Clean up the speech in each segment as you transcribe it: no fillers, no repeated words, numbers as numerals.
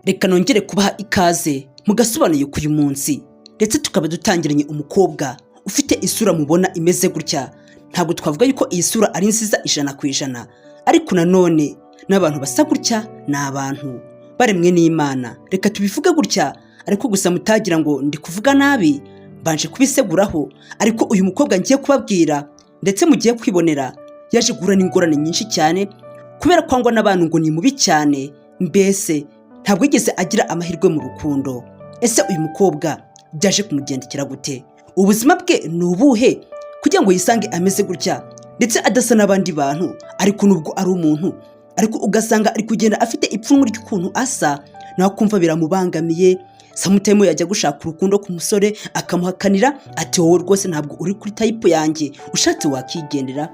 Reka nongere kubaha ikaze mugasobanuye k'uyu munsi, ndetse tukaba dutangiranye umukobwa ufite isura mubona imeze gutya. Ntabwo twavuga yuko iyi sura ari nziza 100%, ariko nanone n'abantu basa gutya ni abantu baremwe n'Imana. Reka tubivuge gutya, ariko gusa mutagira ngo ndi kuvuga nabi, banje kubiseguraho. Ariko uyu mukobwa ngiye kubabwira ndetse mugiye kwibonera yaje guhura n'ingorane nyinshi cyane, kubera kwangwa n'abantu ngo ni mubi cyane, mbese ntabwo yigeze agira amahirwe mu rukundo. Ese uyu mukobwa byaje kumugendekera gute? Ubuzima bwe ni ubuhe kugira ngo yisange ameze gutya ndetse adasa n'abandi bantu, ariko nubwo ari umuntu, ariko ugasanga ari kugenda afite ipfunwe ry'ukuntu asa, naho kumva biramubangamiye. Samutemo yajya gushaka urukundo ku musore akamuhakanira ati wowe rwose ntabwo uri kuri type yanjye, ushatse wakigendera.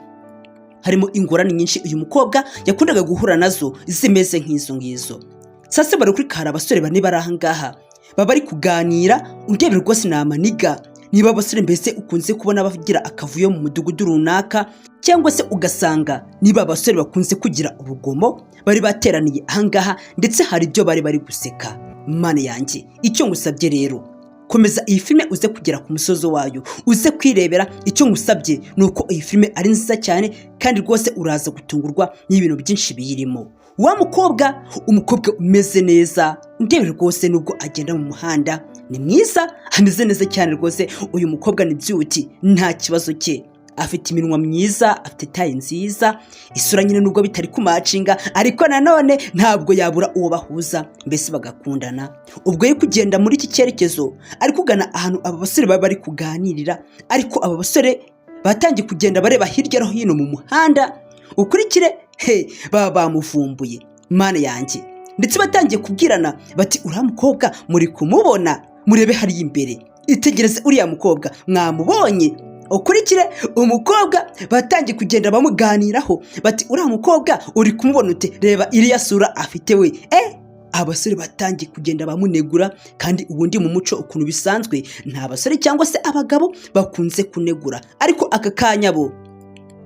Harimo ingorane nyinshi uyu mukobwa yakundaga guhura nazo zimeze nk'izo ngizo. Sasa bari kuri kara abasore bane bari ahangaha baba ari kuganira, undebe rwose namaniga. Niba abasore mbese ukunze kubona bavugira akavuyo mu mudugudu runaka, cyangwa se ugasanga niba abasore bakunze kugira urugomo bari bateraniye ahangaha, ndetse hari ibyo bari guseka. Mane yanjye, icyo ngusabye rero, komeza iyi filme uze kugera ku musozo wayo, uze kwirebera. Icyo ngusabye nuko iyi filme ari nziza cyane, kandi rwose uraza gutungurwa n'ibintu byinshi biyirimo. Wa mukobwa, umukobwa umeze neza, ndebe rwose nubwo agenda mu muhanda ni mwiza, ameze neza cyane rwose. Uyu mukobwa ni byuti, nta kibazo cye, afite iminwa myiza, afite taye nziza, isura nyine nubwo bitari kumacinga, ariko nanone ntabwo yabura uwo bahuza, mbese bagakundana. Ubwo yari kugenda muri iki cyerekezo, ari kugana ahantu aba basore baba bari kuganirira, ariko aba basore batangiye kugenda bareba hirya no hino mu muhanda. Ukurikire, baba bamuvumbuye, Mana yanjye, ndetse batangiye kubwirana bati uriya mukobwa muri kumubona, murebe hari imbere, itegereze uriya mukobwa mwamubonye. Ukurikire, umukobwa batangiye kugenda bamuganiraho bati uriya mukobwa uri kumubona ute, reba iriya sura afite we. Abasore batangiye kugenda bamunegura, kandi ubundi mu muco ukuntu bisanzwe nta basore cyangwa se abagabo bakunze kunegura, ariko aka kanya bo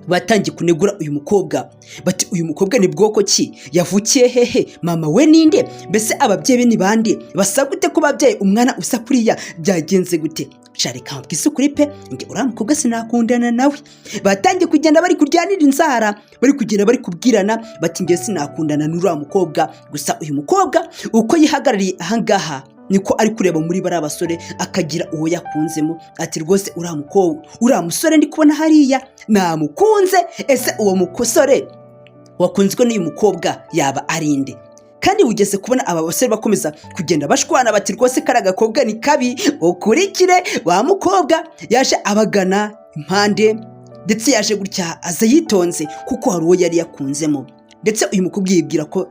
batangiye kunegura uyu mukobwa bati uyu mukobwa ni bwoko ki, yavukiye hehe, mama we ninde, mbese ababyeyi be ni bande, basa gute ko babyeyi umwana usa kuriya, byagenze gute? Sharika mbwise kuri pe, nge uriya mukobwa sinakundana nawe. Batangiye kugenda bari kuryanira inzara, bari kugenda bari kubwirana bati nge sinakundana n'uriya mukobwa. Gusa uyu mukobwa uko yihagarariye ahangaha niko ari kureba muri bari abasore akagira uwo yakunzemo, ati rwose uriya mukobwa, uriya musore ndi kubona hariya namukunze. Ese uwo musore wakunzwe n'uyu mukobwa yaba arinde? Kandi ugeze kubona aba basore bakomeza kugenda bashwana bati rwose kari agakobwa ni kabi. Ukurikire, wa mukobwa yaje abagana impande, ndetse yaje gutya aza yitonze kuko hari uwo yari yakunzemo. Ndetse uyu mukobwa yibwira ko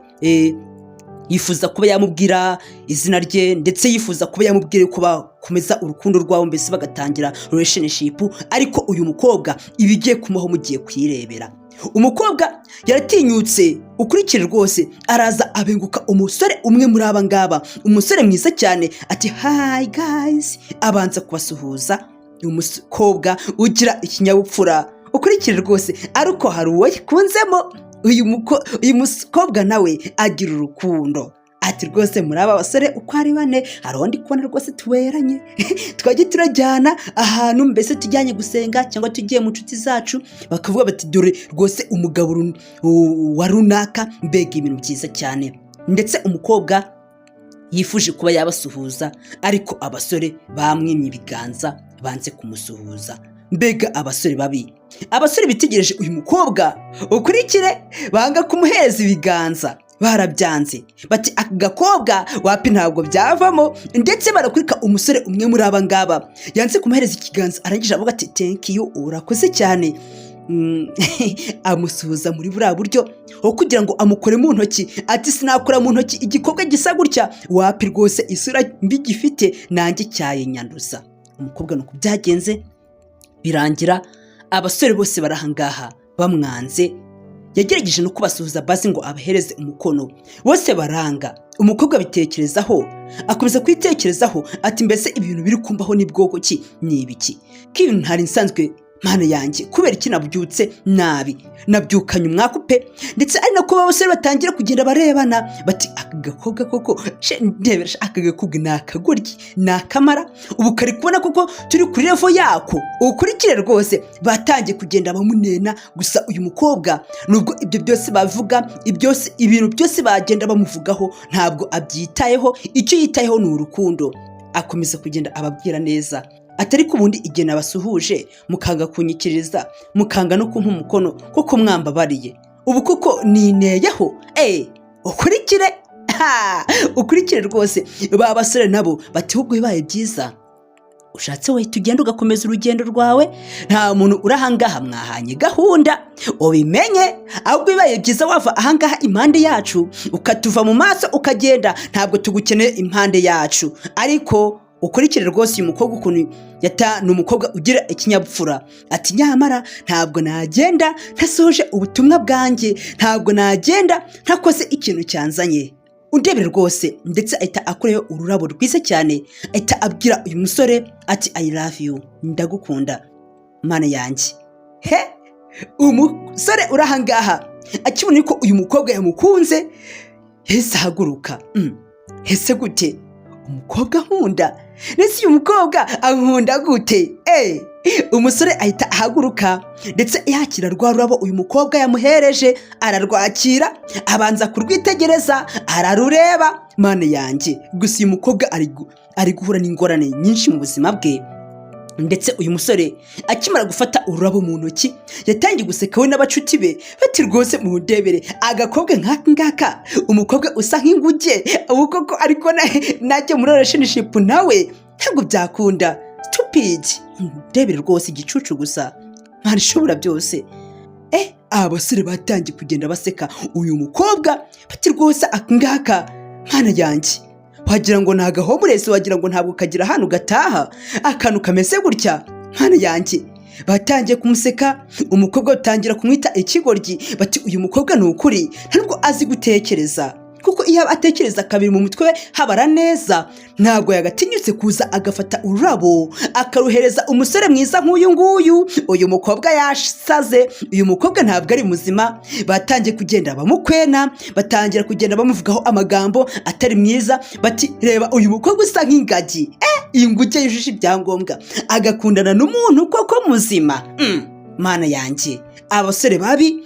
yifuza kuba yamubwira izina rye, ndetse yifuza kuba yamubwira ko bakomeza urukundo rwabo, mbese bagatangira relationship. Ariko uyu mukobwa ibigiye kumaho mugiye kwirebera. Umukobwa yaratinyutse, ukurikire rwose araza abenguka umusore umwe muri aba ngaba, umusore mwiza cyane, ati hi guys, abanza kubasuhuza. Umukobwa ugira ikinyabupfura, ukurikire rwose, ariko hari uwo yikunzemo. Uyu mukobwa nawe agira urukundo, ati rwose muri aba basore uko ari bane hari undi kubona rwose tuberanye, twajye turajyana ahantu, mbese tujyanye gusenga cyangwa tugiye mu nshuti zacu, bakavuga bati dore rwose umugabo wa runaka, mbega ibintu byiza cyane. Ndetse umukobwa yifuje kuba yabasuhuza, ariko abasore bamwimye ibiganza, banze kumusuhuza. Mbega abasore babi, abasore bitegereje uyu mukobwa, ukurikire banga kumuhereza ibiganza, barabyanze bati aka gakobwa wapi ntabwo byavamo. Ndetse barakurika umusore umwe muri aba ngaba yanze kumuhereza ikiganza, arangije avuga ati thank you, urakoze cyane. Amusuhuza muri buriya buryo aho kugira ngo amukore mu ntoki, ati sinakora mu ntoki igikobwa gisa gutya, wapi rwose isura mbi gifite nanjye cyayenyanduza. Umukobwa nuko byagenze, birangira abasore bose barahangaha bamwanze. Yagerageje no kubasuhuza basi ngo abahereze umukono, bose baranga. Umukobwa bitekerezaho, akomeza kwitekerezaho, ati mbese ibintu biri kumbaho ni bwoko ki, ni ibiki, ko ibintu ntari nsanzwe mana yanjye kubera iki nabyutse nabi, nabyukanye umwaka pe. Ndetse ari nako abasore batangira kugenda barebana bati aka gakobwa koko ndebera aka gakobwa nakagoryi nakamara, ubu kari kubona koko turi kuri level yako, ukurikire rwose. Batangiye kugenda bamunena. Gusa uyu mukobwa nubwo ibyo byose bavuga, ibintu byose bagenda bamuvugaho, ntabwo abyitayeho. Icyo yitayeho ni urukundo. Akomeza kugenda ababwira neza atari ku bundi igihe nabasuhuje mukanga kunyikiriza, mukanga no kumpa umukono kuko mwambabariye, ubu kuko nineyeho. Ukurikire ukurikire rwose. Ba basore nabo bati ahubwo bibaye byiza ushatse wahita ugenda ugakomeza urugendo rwawe, nta muntu urahangaha mwahanye gahunda ubimenye. ahubwo bibaye byiza wava ahangaha impande yacu ukatuva mu maso ukagenda, ntabwo tugukeneye impande yacu. Ariko ukurikire rwose uyu mukobwa ukuntu ni umukobwa ugira ikinyabupfura. Ati nyamara ntabwo nagenda ntasohoje ubutumwa bwanjye, ntabwo nagenda ntakoze ikintu cyanzanye. Undebere rwose. Ndetse ahita akoreho ururabo rwiza cyane, ahita abwira uyu musore ati I love you, ndagukunda mana yanjye. Umusore urahangaha akibona ko uyu mukobwa yamukunze hese haguruka. Hese gute umukobwa nkunda? Nese uyu mukobwa ankunda gute? Umusore ahita ahaguruka ndetse yakira rwa rurabo uyu mukobwa yamuhereje, ararwakira abanza kurwitegereza, ararureba. Mana yanjye. Gusa uyu mukobwa ari guhura n'ingorane nyinshi mu buzima bwe. Ndetse uyu musore akimara gufata ururabo mu ntoki yatangiye guseka we n'abacuti be bati rwose mundebere agakobwa nk'aka ngaka, umukobwa usa nk'inguge ubu koko. Ariko najye muri relationship nawe ntabwo byakunda. Stupid. Ndebere rwose igicucu gusa, ntarishobora byose. Abasore batangiye kugenda baseka uyu mukobwa bati rwose aka ngaka mana yanjye, wagira ngo ntaga homeless, wagira ngo ntabwo kagira hano gataha, akantu kameze gutya mana yanjye. Batangiye kumuseka, umukobwa utangira kumwita ikigoryi. Bati uyu mukobwa ni ukuri ntabwo azi gutekereza, kuko iyo atekereza kabiri mu mutwe habara neza. Ntabwo yagatinyutse kuza agafata ururabo akaruhereza umusore mwiza nk'uyu nguyu. Uyu mukobwa yasaze, uyu mukobwa ntabwo ari muzima. Batangiye kugenda bamukwena, batangira kugenda bamuvugaho amagambo atari mwiza. Bati reba uyu mukobwa usa nk'ingagi, iyi nguge yujuje ibyangombwa agakundana n'umuntu koko muzima. Mana yanjye. Abasore babi,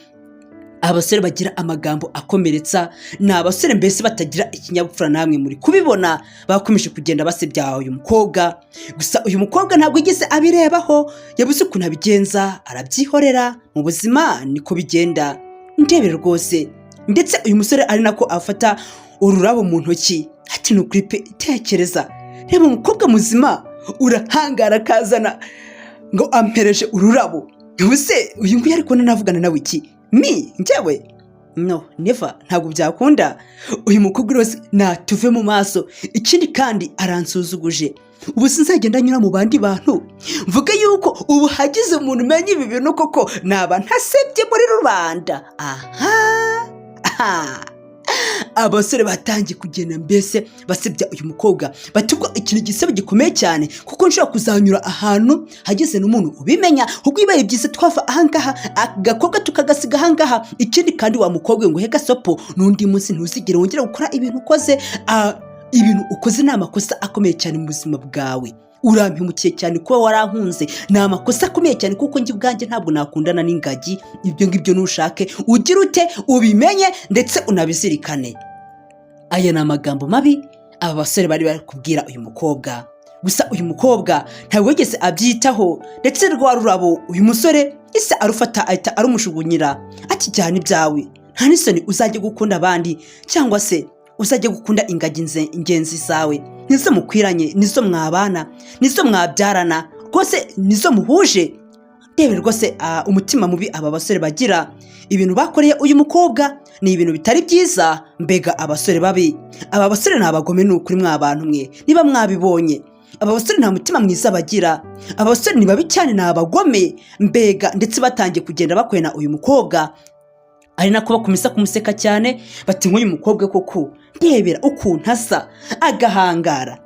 abasore bagira amagambo akomeretsa, ni abasore mbese batagira ikinyabupfura. namwe muri kubibona bakomeje kugenda basebya uyu mukobwa. Gusa uyu mukobwa ntabwo yigeze abirebaho, yabuze ukuntu abigenza, arabyihorera. Mu buzima niko bigenda. Ndebere rwose. Ndetse uyu musore ari nako afata ururabo mu ntoki. Ati nukuri pe, tekereza, reba umukobwa muzima urahangara kazana ngo ampereje ururabo. Ubuse uyu nguyu ariko nanavugana nawe iki? Njyewe no never, ntabwo byakunda. Uyu mukobwa rwose natuve mu maso. Ikindi kandi aransuzuguje. Ubu sinzagenda nyura mu bandi bantu mvuga yuko ubu hagize umuntu umenya ibi bintu koko naba ntasebye muri rubanda. Abasore batangiye kugenda mbese basebya uyu mukobwa. Batubwo ikintu gisebe gikomeye cyane, kuko nshobora kuzanyura ahantu hageze n'umuntu ubimenya. Ubwo ibaye byiza twafa ahangaha agakobwa tukagasiga ahangaha. Ikindi kandi wa mukobwa ngo hega sopo n'undi munsi ntuzigere wongera gukora ibintu ukoze. Ibintu ukoze ni amakosa akomeye cyane mu buzima bwawe. Urampimukiye cyane kuba warankunze, ni amakosa akomeye cyane, kuko njye ubwanjye ntabwo nakundana n'ingagi. Ibyo ngibyo nushake ugira ute ubimenye ndetse unabizirikane. Aya ni amagambo mabi aba basore bari kubwira uyu mukobwa. Gusa uyu mukobwa ntabwo yigeze abyitaho. Ndetse rwa rurabo uyu musore ise arufata ahita arumushugunyira. Ati cyane ibyawe, nta n'isoni uzajya gukunda abandi, cyangwa se uzajya gukunda ingagi ingenzi zawe. Nizo mukwiranye, nizo mwabana, nizo mwabyarana, rwose nizo muhuje. Ndebere rwose umutima mubi aba basore bagira. Ibintu bakoreye uyu mukobwa ni ibintu bitari byiza. Mbega abasore babi, aba basore ni abagome n'ukuri mw'abantu mwe niba mwabibonye. Aba basore nta mutima mwiza bagira. Aba basore ni babi cyane, ni abagome mbega. Ndetse batangiye kugenda bakwena uyu mukobwa, ari nako bakomeza kumuseka cyane. Bati nk'uyu mukobwa koko ndebera ukuntu asa agahangara.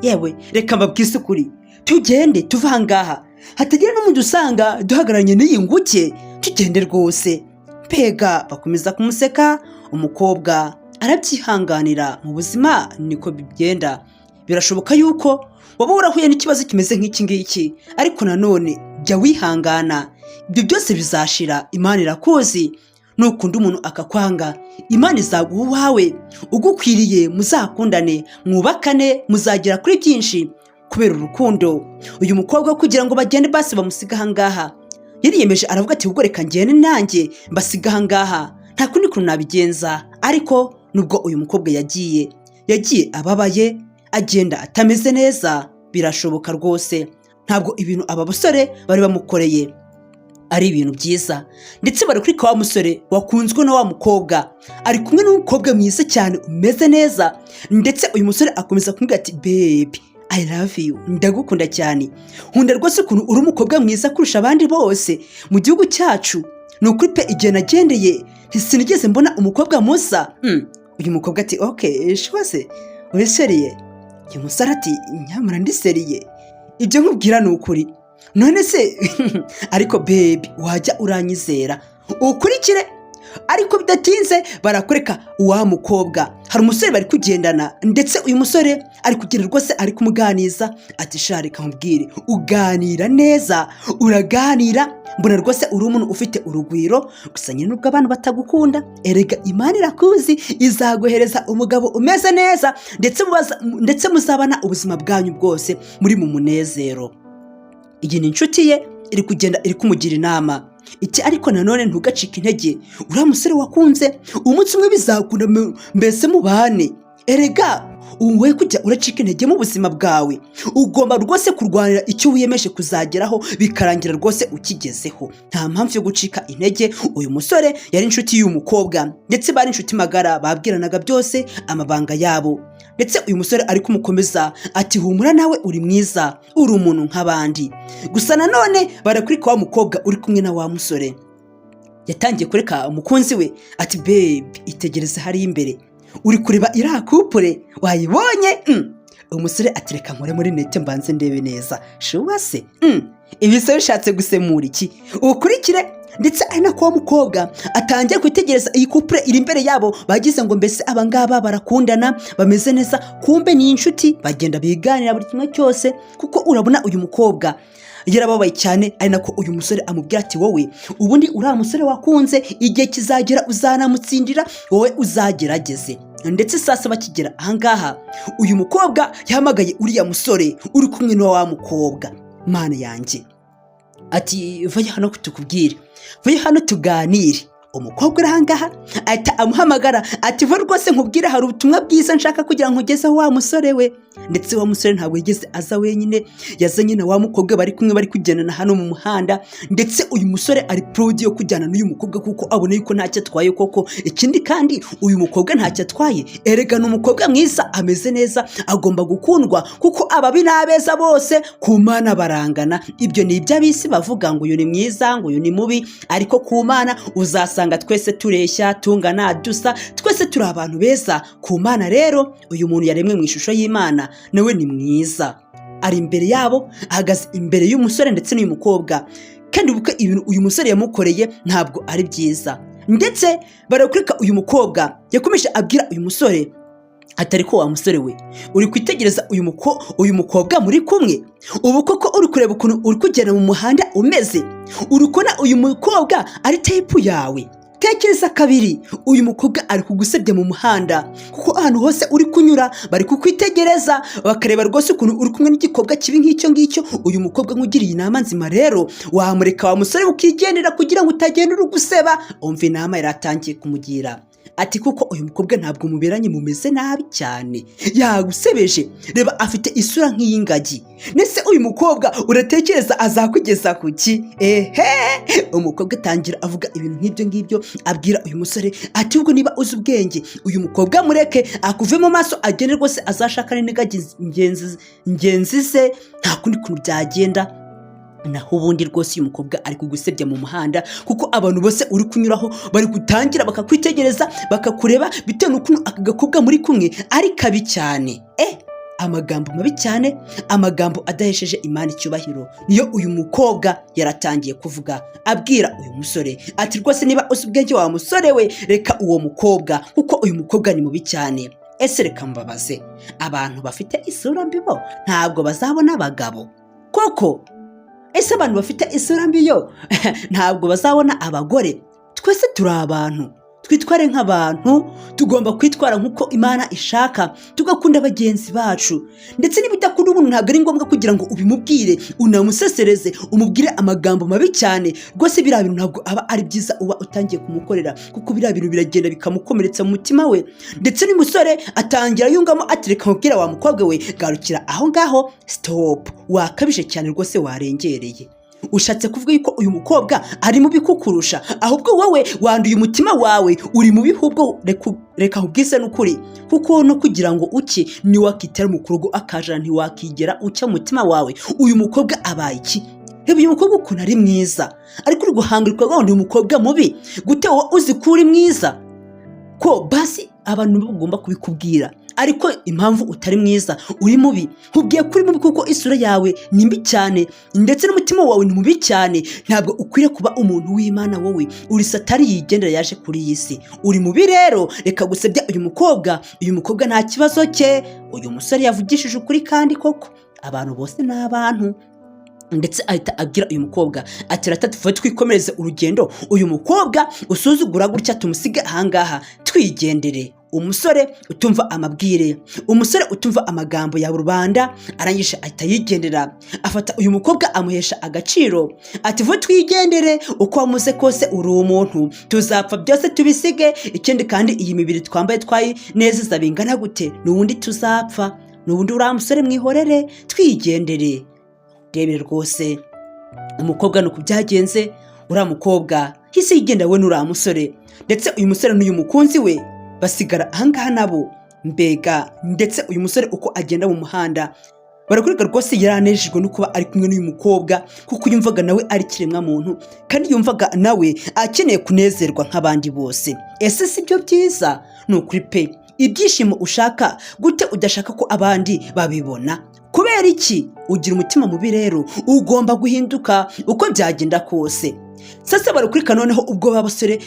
Yewe reka mbabwise ukuri, tugende tuva ahangaha. hatagira n'umuntu usanga duhagararanye n'iyi nguke tugende rwose. Mbega bakomeza kumuseka. Umukobwa arabyihanganira. Mu buzima niko bigenda. Birashoboka yuko waba warahuye n'ikibazo kimeze nk'iki ngiki, ariko nanone jya wihangana, ibyo byose bizashira. Imana irakuzi. Nukunda umuntu akakwanga, Imana izaguha uwawe ugukwiriye, muzakundane, mwubakane, muzagera kuri byinshi kubera urukundo. Uyu mukobwa kugira ngo bagende basi bamusiga ahangaha, yariyemeje aravuga ati ubwo reka ngende nanjye mbasiga ahangaha, nta kundi kuntu nabigenza. Ariko nubwo uyu mukobwa yagiye ababaye, agenda atameze neza, birashoboka rwose. Ntabwo ibintu aba basore bari bamukoreye ari ibintu byiza, ndetse bari kuri wa musore wakunzwe na wa mukobwa, ari kumwe n'umukobwa mwiza cyane umeze neza, ndetse uyu musore akomeza kumubwira ati baby I love you, ndagukunda cyane, nkunda rwose ukuntu uri umukobwa mwiza kurusha abandi bose mu gihugu cyacu. Ni ukuri pe, igihe nagendeye sinigeze mbona umukobwa musa. Uyu mukobwa ati okay shwase uri seriye? Uyu musore ati nyamara ndi seriye, ibyo nkubwira ni ukuri. None se ariko baby wajya uranyizera ukurikire. Ariko bidatinze barakureka wa mukobwa. Hari umusore bari kugendana, ndetse uyu musore ari kugenda rwose ari kumuganiza ati sharika mubwire, uganira neza, uraganira, mbona rwose uri umuntu ufite urugwiro, gusa nyine nubwo abantu batagukunda, erega Imana irakuzi, izaguhereza umugabo umeze neza, ndetse muzabana ubuzima bwanyu bwose muri mu munezero. Iyi ni inshuti ye iri kugenda iri kumugira inama iki, ariko nanone ntugacike intege. Uriya musore wakunze, umunsi umwe bizakunda, mbese mubane. Erega wowe kujya uracika intege mu buzima bwawe, ugomba rwose kurwanira icyo wiyemeje kuzageraho, bikarangira rwose ukigezeho. Nta mpamvu yo gucika intege. Uyu musore yari inshuti y'uyu mukobwa, ndetse bari inshuti magara, babwiranaga byose amabanga yabo. Ndetse uyu musore ari kumukomeza ati humura nawe uri mwiza, uri umuntu nk'abandi. Gusa nanone barakurika wa mukobwa uri kumwe na wa musore, yatangiye kureka umukunzi we ati baby itegereze hari imbere, uri kureba iriya kupure wayibonye? Umusore ati reka nkore muri nete mbanze ndebe neza. Shuwa se ibi se bishatse gusemura iki? Ukurikire. Ndetse ari nako wa mukobwa atangiye kwitegereza iyi kupure iri imbere yabo, bagize ngo mbese abangaba barakundana, bameze neza, kumbe ni inshuti, bagenda biganira buri kimwe cyose. Kuko urabona uyu mukobwa yarababaye cyane, ari nako uyu musore amubwira ati wowe ubundi uriya musore wakunze, igihe kizagera uzanamutsindira, wowe uzagerageze. Ndetse sasa bakigera ahangaha, uyu mukobwa yahamagaye uriya musore uri kumwe na wa mukobwa. Mana yanjye, ati vaya hano tukubwire, vaya hano tuganire. Umukobwa uri ahangaha ahita amuhamagara ati va rwose nkubwire, hari ubutumwa bwiza nshaka kugira ngo ngezeho wa musore we. Ndetse wa musore ntabwo yigeze aza wenyine, yazanye na wa mukobwa bari kumwe, bari kugendana hano mu muhanda. Ndetse uyu musore ari proud yo kujyana n'uyu mukobwa kuko abona yuko ntacyo atwaye koko. Ikindi kandi uyu mukobwa ntacyo atwaye, erega ni umukobwa mwiza, ameze neza, agomba gukundwa kuko ababi n'abeza bose ku Mana barangana. Ibyo ni iby'abisi bavuga ngo uyu ni mwiza, ngo uyu ni mubi, ariko ku Mana uzasanga twese tureshya, tungana, dusa, twese turi abantu beza. Ku Mana rero uyu muntu yaremwe mu ishusho y'Imana, nawe ni mwiza. Ari imbere yabo, ahagaze imbere y'umusore ndetse n'uyu mukobwa, kandi ubuke ibintu uyu musore yamukoreye ntabwo ari byiza. Ndetse barakureka uyu mukobwa yakomeje abwira uyu musore atari ko wa musore we uri kwitegereza uyu mukobwa muri kumwe, ubu koko uri kureba ukuntu uri kugenda mu muhanda umeze, uri kubona uyu mukobwa ari type yawe? Tekereza kabiri, uyu mukobwa ari kugusebya mu muhanda, kuko ahantu hose uri kunyura bari kukwitegereza, bakareba rwose ukuntu uri kumwe n'igikobwa kibi nk'icyo ngicyo. Uyu mukobwa nkugiriye inama nzima rero, wamureka wa musore ukigendera kugira ngo utagenda uri guseba. Umva inama yaratangiye kumugira ati kuko uyu mukobwa ntabwo muberanye, mumeze nabi cyane, yagusebeje, reba afite isura nk'iy'ingagi. Nese uyu mukobwa uratekereza azakugeza kuki? Umukobwa atangira avuga ibintu nk'ibyo ngibyo, abwira uyu musore ati ubwo niba uzi ubwenge, uyu mukobwa mureke akuve mu maso, agende rwose azashakane n'ingagi ingenzi ze, nta kundi kuntu byagenda. Naho ubundi rwose uyu mukobwa ari kugusebya mu muhanda, kuko abantu bose uri kunyuraho bari gutangira bakakwitegereza, bakakureba bitewe n'ukuntu aka gakobwa muri kumwe ari kabi cyane. amagambo mabi cyane, amagambo adahesheje Imana icyubahiro. Niyo uyu mukobwa yaratangiye kuvuga abwira uyu musore ati rwose niba uzi ubwenge wa musore we reka uwo mukobwa kuko uyu mukobwa ni mubi cyane. Ese reka mbabaze, abantu bafite isura mbi bo ntabwo bazabona abagabo koko? Ese abantu bafite isura mbi yo ntabwo bazabona abagore? Twese turi abantu, twitware nk'abantu, tugomba kwitwara nk'uko Imana ishaka, tugakunda bagenzi bacu. Ndetse niba udakunda umuntu ntabwo ari ngombwa kugira ngo ubimubwire unamusesereze umubwire amagambo mabi cyane. Rwose biriya bintu ntabwo aba ari byiza uba utangiye kumukorera, kuko biriya bintu biragenda bikamukomeretsa mu mutima we. Ndetse n'umusore atangira yungamo ati reka mubwira wa mukobwa we garukira aho ngaho, stop, wakabije cyane rwose, warengereye. Ushatse kuvuga yuko uyu mukobwa ari mubi kukurusha, ahubwo wowe wanduye umutima wawe, uri mubi, ahubwo reka ubwise n'ukuri, kuko no kugira ngo uke ni wakitera mu kurugo akajana ntiwakigera ucya umutima wawe. Uyu mukobwa abaye iki? Reba uyu mukobwa ukuntu ari mwiza, ariko uri guhangirwa ngo uyu mukobwa mubi gute? wowe uzi ko uri mwiza ko basi abantu bagomba kubikubwira, ariko impamvu utari mwiza uri mubi, nkubwiye kuri mubi kuko isura yawe ni mbi cyane, ndetse n'umutima wawe ni mubi cyane. Ntabwo ukwiriye kuba umuntu w'Imana, wowe uri satani yigendera yaje kuri iyi si, uri mubi. Rero reka gusebya uyu mukobwa nta kibazo cye. Uyu musore yavugishije ukuri, kandi koko abantu bose ni abantu. Ndetse ahita abwira uyu mukobwa ati rata tuvuye twikomereze urugendo, uyu mukobwa usuzugura gutya tumusige ahangaha twigendere. Umusore utumva amabwire, umusore utumva amagambo ya rubanda, arangije ahita yigendera, afata uyu mukobwa amuhesha agaciro ati vuba twigendere, uko wamuze kose uri umuntu, tuzapfa byose tubisige, ikindi kandi iyi mibiri twambaye twayinezeza bingana gute, n'ubundi tuzapfa, n'ubundi uriya musore mwihorere twigendere. Rebere rwose umukobwa nuko byagenze, uriya mukobwa hise yigenda we n'uriya musore, ndetse uyu musore n'uyu mukunzi we basigara ahangaha nabo. Mbega ndetse uyu musore uko agenda mu muhanda barakurika rwose yaranejejwe no kuba ari kumwe n'uyu mukobwa, kuko yumvaga nawe ari kiremwa muntu, kandi yumvaga nawe akeneye kunezerwa nk'abandi bose. Ese si byo byiza? Ni ukuri pe, ibyishimo ushaka gute udashaka ko abandi babibona? Kubera iki? Ugira umutima mubi, rero ugomba guhinduka uko byagenda kose. Sasa barakurika noneho ubwo babasore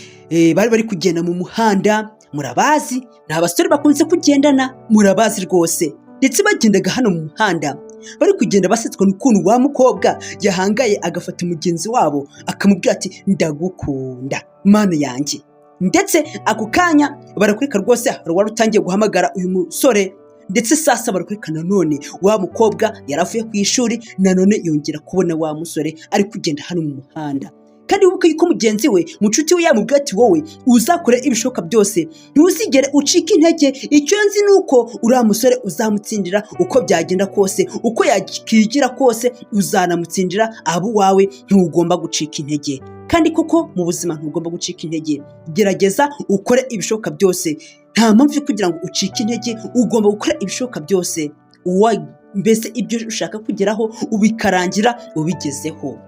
bari kugenda mu muhanda, murabazi ni abasore bakunze kugendana, murabazi rwose. Ndetse bagendaga hano mu muhanda bari kugenda basetswa n'ukuntu wa mukobwa yahangaye agafata mugenzi wabo akamubwira ati ndagukunda mana yanjye. Ndetse ako kanya barakurika rwose hari wari utangiye guhamagara uyu musore. Ndetse sasa barakurika nanone wa mukobwa yaravuye ku ishuri, nanone yongera kubona wa musore ari kugenda hano mu muhanda. Kandi wibuke yuko mugenzi we, mucuti we yamubwira ati wowe uzakore ibishoboka byose, ntuzigere ucika intege. Icyo nzi nuko uriya musore uzamutsindira uko byagenda kose, uko yakigira kose uzanamutsindira. abo wawe ntugomba gucika intege, kandi koko mu buzima ntugomba gucika intege. Gerageza ukore ibishoboka byose, nta mpamvu yo kugira ngo ucike intege. Ugomba gukora ibishoboka byose, mbese ibyo ushaka kugeraho ubikarangira ubigezeho.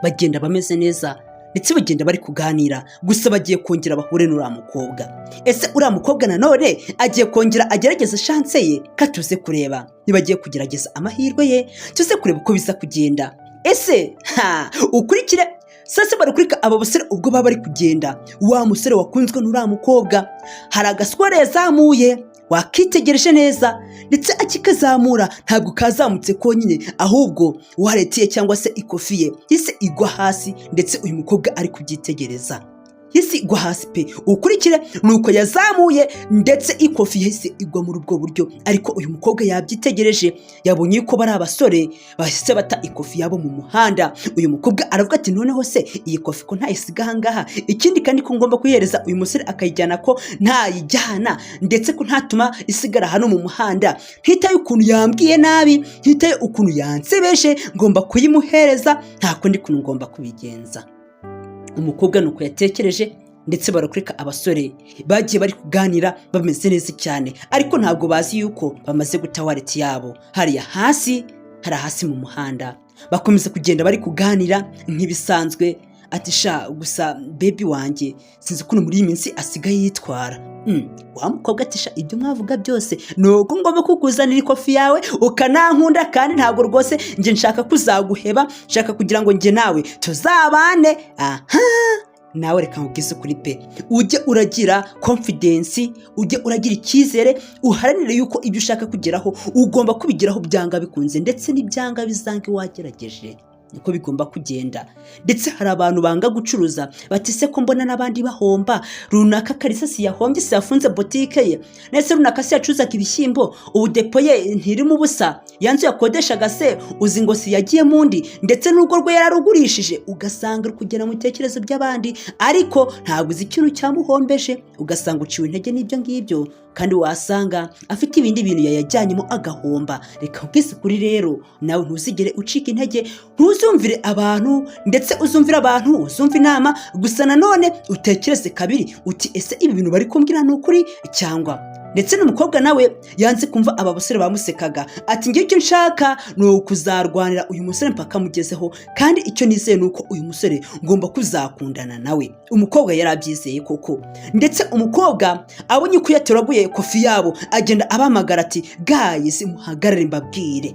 Bagenda bameze neza, ndetse bagenda bari kuganira, gusa bagiye kongera bahure n'uriya mukobwa. Ese uriya mukobwa nanone agiye kongera agerageza chance ye? Katuze kureba nibagiye kugerageza amahirwe ye, tuze kureba uko biza kugenda. Ese ukurikire. Sasa barakurika aba basore ubwo baba bari kugenda, wa musore wakunzwe n'uriya mukobwa hari agaswara yazamuye, wakitegereje neza, ndetse akikazamura ntabwo kazamutse konyine, ahubwo waretiye cyangwa se ikofi ye yise igwa hasi, ndetse uyu mukobwa ari kubyitegereza. Yise igwa hasi pe. Ukurikire nuko yazamuye, ndetse ikofi yise igwa muri ubwo buryo, ariko uyu mukobwa yabyitegereje, yabonye ko bari abasore bahise bata ikofi yabo mu muhanda. Uyu mukobwa aravuga ati noneho se iyi kofi ko ntayisiga ahangaha, ikindi kandi ko ngomba kuyihereza uyu musore akayijyana ko ntayijyana, ndetse ko ntatuma isigara hano mu muhanda. Ntitaye ukuntu yambwiye nabi, ntitaye ukuntu yansebeje, ngomba kuyimuhereza, nta kundi kuntu ngomba kubigenza. Umukobwa nuko yatekereje, ndetse barakurika abasore bagiye bari kuganira bameze neza cyane, ariko ntabwo bazi yuko bamaze guta wallet yabo hariya hasi, hari hasi mu muhanda. Bakomeza kugenda bari kuganira nk'ibisanzwe, ati sha gusa baby wanjye sinzi ukuntu muri iyi minsi asigaye yitwara. Wa mukobwa ati sha ibyo mwavuga byose nuko ngomba kukuzanira ikofi yawe ukanankunda kandi ntabwo rwose njye nshaka kuzaguheba, nshaka kugira ngo njye nawe tuzabane. Nawe reka nkubwize ukuri pe, ujye uragira confidence, ujye uragira icyizere, uharanire yuko ibyo ushaka kugeraho ugomba kubigeraho byanga bikunze, ndetse n'ibyanga bizange wagerageje niko bigomba kugenda. Ndetse hari abantu banga gucuruza bati se ko mbona n'abandi bahomba, runaka Kalisa si yahombye, si yafunze botike ye, nese runaka si yacuzaga ibishyimbo ubu depo ye ntirimo ubusa, yanzu yakodeshaga se uzi ngo si yagiye mundi, ndetse n'urugo rwe yararugurishije. Ugasanga uri kugera mu bitekerezo by'abandi ariko ntabwo uzi ikintu cyamuhombeje, ugasanga uciwe intege n'ibyo ngibyo, kandi wasanga afite ibindi bintu yayajyanyemo agahomba. Reka ubwise kuri rero nawe ntuzigere ucika intege, ntuzumvire abantu, ndetse uzumvire abantu, uzumva inama, gusa nanone utekereze kabiri uti ese ibi bintu bari kumbwira ni ukuri cyangwa. Ndetse n'umukobwa nawe yanze kumva aba basore bamusekaga ati ngiye icyo nshaka ni ukuzarwanira uyu musore mpaka mugezeho, kandi icyo nizeye ni uko uyu musore ngomba kuzakundana nawe. Umukobwa yarabyizeye koko, ndetse umukobwa abonye ko yatoraguye kofi yabo agenda abahamagara ati guys muhagarare mbabwire.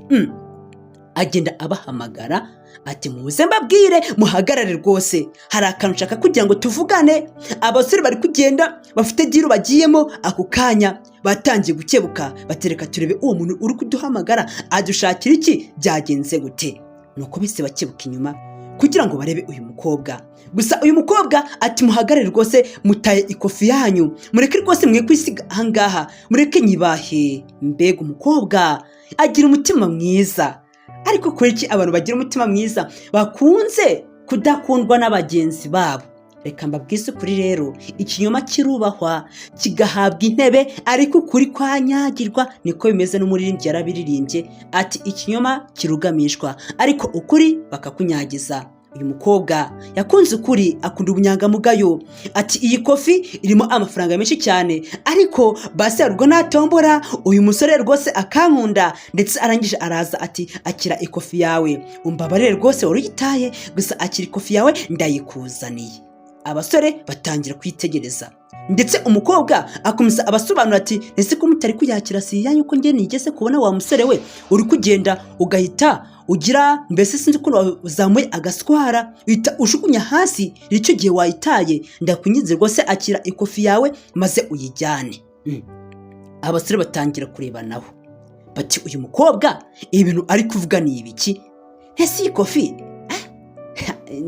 Agenda abahamagara ati muze mbabwire muhagarare rwose, hari akantu nshaka kugira ngo tuvugane. Abasore bari kugenda bafite diro bagiyemo, ako kanya batangiye gukebuka batereka turebe uwo muntu uri kuduhamagara adushakira iki, byagenze gute. Nuko bise bakebuka inyuma kugira ngo barebe uyu mukobwa. Gusa uyu mukobwa ati muhagarare rwose mutaye ikofi yanyu, mureke rwose mwe kwisiga ahangaha, mureke nyibahe. Mbega umukobwa agira umutima mwiza. Ariko kuriki abantu bagira umutima mwiza bakunze kudakundwa n'abagenzi babo. Reka mbabwise kuri rero, ikinyoma kirubahwa kigahabwa intebe, ariko ukuri kwanyagirwa. Niko bimeze n'umuririmbyi yarabiririmbye ati ikinyoma kirugamishwa ariko ukuri bakakunyagiza. Uyu mukobwa yakunze ukuri, akunda ubunyangamugayo. Ati iyi kofi irimo amafaranga menshi cyane, ariko basi yarwo natombora uyu musore rwose akankunda. Ndetse arangije araza ati akira ikofi yawe, umbabarire rwose uruyitaye, gusa akira ikofi yawe ndayikuzaniye. Abasore batangira kwitegereza, ndetse umukobwa akomeza abasobanura ati ese ko mutari kuyakira si yanyu ko ngiye nigeze kubona wa musore we uri kugenda ugahita ugira mbese sinzi ko uzamuye agaswara uhita ushukunya hasi, icyo gihe wayitaye. Ndakunyize rwose akira ikofi yawe maze uyijyane. Abasore batangira kureba nabo bati uyu mukobwa ibintu ari kuvuga ni ibiki, ese iyi kofi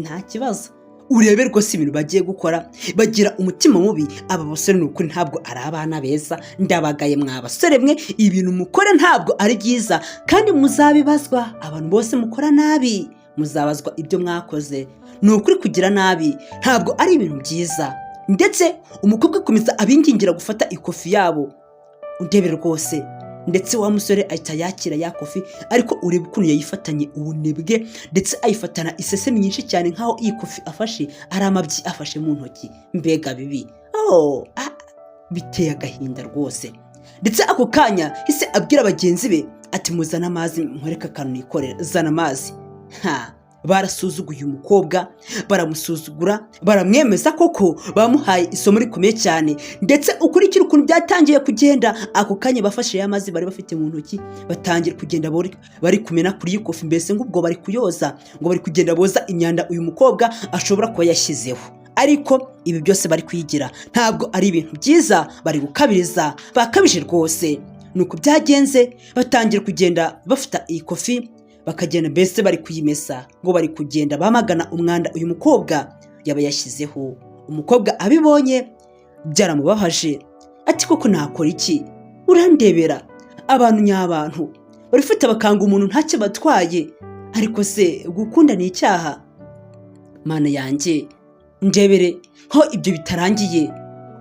nta kibazo. Urebe rwose ibintu bagiye gukora bagira umutima mubi. Aba basore n'ukuri ntabwo ari abana beza, ndabagaye mwa basore mwe, ibintu mukora ntabwo ari byiza kandi muzabibazwa. Abantu bose mukora nabi muzabazwa ibyo mwakoze. Ni ukuri kugira nabi ntabwo ari ibintu byiza. Ndetse umukobwa akomeza abingingira gufata ikofi yabo. Undebe rwose, ndetse wa musore ahita yakira ya kofi, ariko urebe ukuntu yayifatanye ubunebwe, ndetse ayifatana isesemi nyinshi cyane nkaho iyi kofi afashe ari amabyi afashe mu ntoki. Mbega bibi, biteye agahinda rwose. Ndetse ako kanya hise abwira bagenzi be ati muzana amazi nkwereka akantu nikorera, zana amazi. Barasuzuguye umukobwa, baramusuzugura, baramwemeza koko bamuhaye isomo rikomeye cyane. Ndetse ukurikira ukuntu byatangiye kugenda, ako kanya bafashe ya mazi bari bafite mu ntoki batangira kugenda bari kumena kuri iyi kofi, mbese ngubwo bari kuyoza, ngo bari kugenda boza imyanda uyu mukobwa ashobora kuba yashyizeho. Ariko ibi byose bari kwigira ntabwo ari ibintu byiza, bari gukabiriza, bakabije rwose. Nuko byagenze batangira kugenda bafata iyi kofi bakagenda mbese bari kuyimesa, ngo bari kugenda bamagana umwanda uyu mukobwa yaba yashyizeho. Umukobwa abibonye byaramubabaje ati koko nakora iki, urandebera abantu nyabantu barifata bakanga umuntu ntacyo batwaye, ariko se gukunda ni icyaha? Mana yanjye ndebere ho ibyo bitarangiye.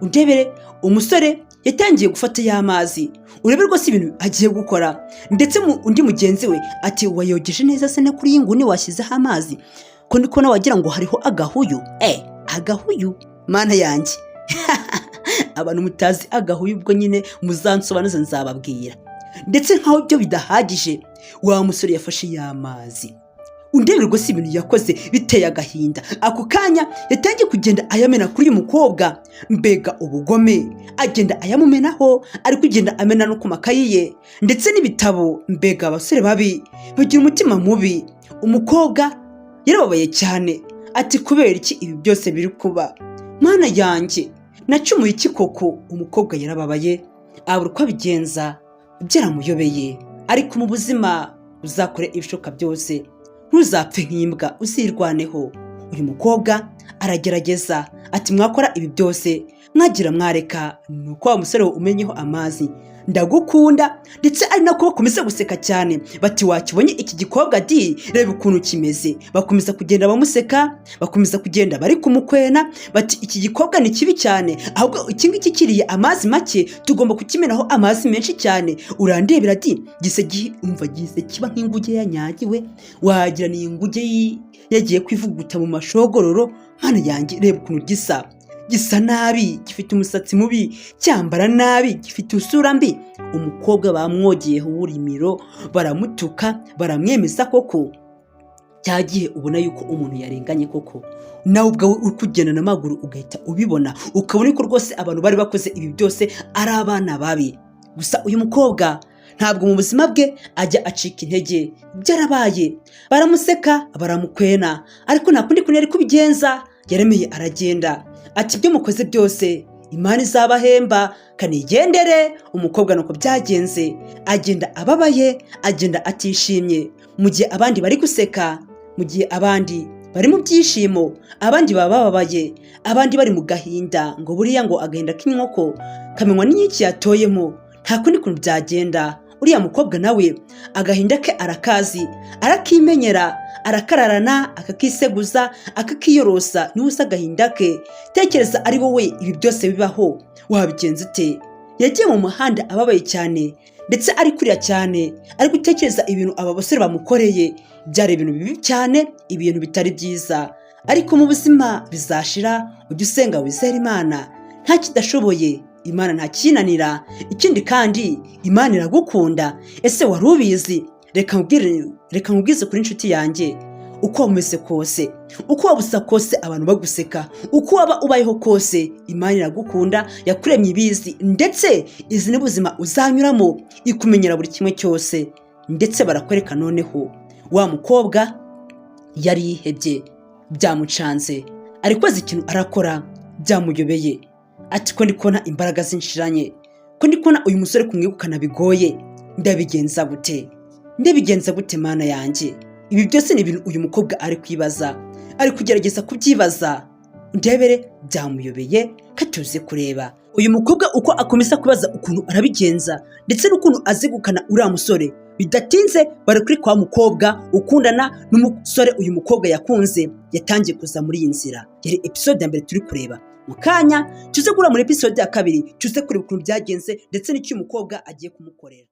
Undebere umusore yatangiye gufata y'amazi, urebe rwose ibintu agiye gukora. Ndetse undi mugenzi we ati wayogeje neza se ne kuri yinguni washyizeho amazi ko ndiko na wagira ngo hariho agahuyu. Agahuyu mana yanjye abantu mutazi agahuyu ubwo nyine muzansobanuza nzababwira. Ndetse nkaho byo bidahagije, wa musore yafashe y'amazi undebere rwose ibintu yakoze biteye agahinda. Ako kanya yatangiye kugenda ayamena kuri uyu mukobwa, mbega ubugome, agenda ayamumenaho, ari kugenda amena no ku makayi ye ndetse n'ibitabo. Mbega abasore babi bagira umutima mubi. Umukobwa yarababaye cyane, ati kubera iki ibi byose biri kuba? Mana yanjye, nacumuye iki koko? Umukobwa yarababaye, abura uko abigenza, byaramuyobeye. Ariko mu buzima uzakore ibishoboka byose, ntuzapfe nk'imbwa, uzirwaneho. Uyu mukobwa aragerageza, ati mwakora ibi byose mwagira mwareka. Nuko wa musore umenyeho amazi, ndagukunda, ndetse ari nako bakomeza guseka cyane, bati wakibonye iki gikobwa di, reba ukuntu kimeze. Bakomeza kugenda bamuseka, bakomeza kugenda bari kumukwena, bati iki gikobwa ni kibi cyane, ahubwo iki ngiki kiriye amazi make tugomba kukimenaho amazi menshi cyane. Urandebera di, gise umva gise kiba nk'inguge yanyagiwe, wagira ni inguge yagiye kwivuguta mu mashogororo. Mana yanjye, reba ukuntu gisa nabi, gifite umusatsi mubi, cyambara nabi, gifite usura mbi. Umukobwa bamwogeyeho uburimiro, baramutuka, baramwemeza koko. Cyagiye ubona yuko umuntu yarenganye koko, nawe ubwawe uri kugenda n'amaguru ugahita ubibona, ukabona ko rwose abantu bari bakoze ibi byose ari abana babi. Gusa uyu mukobwa ntabwo mu buzima bwe ajya acika intege. Byarabaye, baramuseka, baramukwena, ariko nta kundi kuntu yari kubigenza. Yaremeye aragenda, ati ibyo mukoze byose Imana izabahemba, kanigendere. Umukobwa nuko byagenze, agenda ababaye, agenda atishimye. Mu gihe abandi bari guseka, mu gihe abandi bari mu byishimo, abandi baba bababaye, abandi bari mu gahinda. Ngo buriya ngo agahinda k'inkoko kamenywa n'inyiki yatoyemo. Nta kundi kuntu byagenda. Uriya mukobwa nawe agahinda ke arakazi, arakimenyera, arakararana, akakiseguza, akakiyorosa. Niwe usa agahinda ke. Tekereza ari wowe ibi byose bibaho, wabigenza ute? Yagiye mu muhanda ababaye cyane, ndetse ari kurira cyane, ari gutekereza ibintu aba basore bamukoreye. Byari ibintu bibi cyane, ibintu bitari byiza. Ariko mu buzima bizashira, ujye usenga wizere Imana, nta kidashoboye. Imana nta kinanira. Ikindi kandi Imana iragukunda. Ese wari ubizi? Reka nkubwize kuri inshuti yanjye, uko wameze kose, uko wabusa kose abantu baguseka, uko waba ubayeho kose, Imana iragukunda, yakuremye ibizi, ndetse izi ni ubuzima uzanyuramo, ikumenyera buri kimwe cyose. Ndetse barakwereka noneho wa mukobwa yari yihebye, byamucanze, ariko azi ikintu arakora, byamuyobeye. Ati ko ndi kubona imbaraga zinshiranye, ko ndi kubona uyu musore kumwegukana bigoye, ndabigenza gute Mana yanjye? Ibi byose ni ibintu uyu mukobwa ari kwibaza, ari kugerageza kubyibaza. Ndebere byamuyobeye, katuze kureba uyu mukobwa uko akomeza kubaza ukuntu arabigenza, ndetse n'ukuntu azegukana uriya musore. Bidatinze bari kuri kwa mukobwa ukundana n'umusore uyu mukobwa yakunze, yatangiye kuza muri iyi nzira. Yari episode ya mbere turi kureba. Mu kanya tuze kura muri episode ya kabiri, tuze kureba ukuntu byagenze ndetse n'icyo umukobwa agiye kumukorera.